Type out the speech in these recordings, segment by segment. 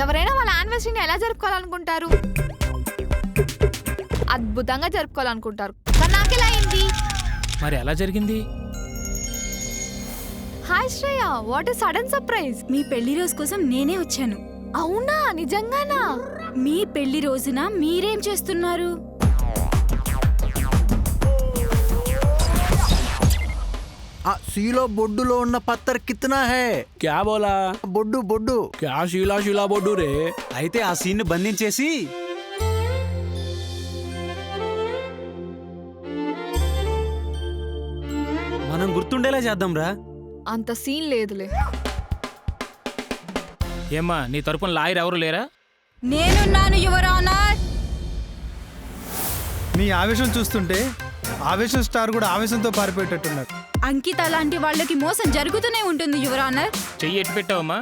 ఎవరైనా వాళ్ళ యానివర్సరీని ఎలా జరుపుకోవాలనుకుంటారు? అద్భుతంగా జరుపుకోవాలనుకుంటారు. కానీ నాకెలా అయింది? మరి ఎలా జరిగింది? Hi Shreya, what is sudden surprise? మీ పెళ్లి రోజు కోసం నేనే వచ్చాను. అవునా? నిజంగానా? మీ పెళ్లి రోజున మీరేం చేస్తున్నారు? సీలో బొడ్డులో ఉన్న పత్తర్ కిత్నా హై? క్యా బోలా? బొడ్డు బొడ్డు. క్యా శీలా శీలా బొడ్డు రే? అయితే ఆ సీన్ బంధించేసి మనం గుర్తుండేలా చేద్దాం రా. అంత సీన్ లేదులే. ఏమ్మా, నీ తరపున లాయర్ ఎవరు లేరా? నేనున్నాను యువర్ ఆనర్. నీ ఆవేశం చూస్తుంటే ఆవేశం స్టార్ కూడా ఆవేశంతో పారిపోయేటట్టున్నారు. అంకిత లాంటి వాళ్ళకి మోసం జరుగుతూనే ఉంటుంది యువర్ ఆనర్. చెయ్యి ఎట్టు పెట్టావమ్మా?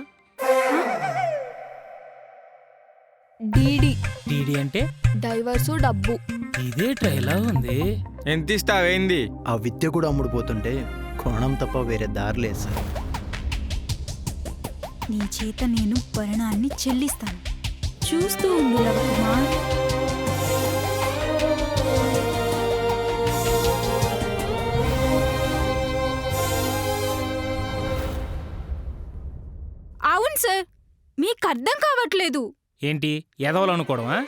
డీడీ. డీడీ అంటే? డైవర్సు, డబ్బు. ఇదే ట్రైలా ఉంది. ఎంత ఇస్తావేంది? ఆ విద్య కూడా అమ్ముడుపోతుంటే కోణం తప్ప వేరే దారి లేదు సార్. నీ చేత నేను భరణాన్ని చెల్లిస్తాను. చూస్తూ ఉండు లవకుమార్. అవును సార్, మీకు అర్థం కావట్లేదు. ఏంటి ఎదవలనుకోవడమా?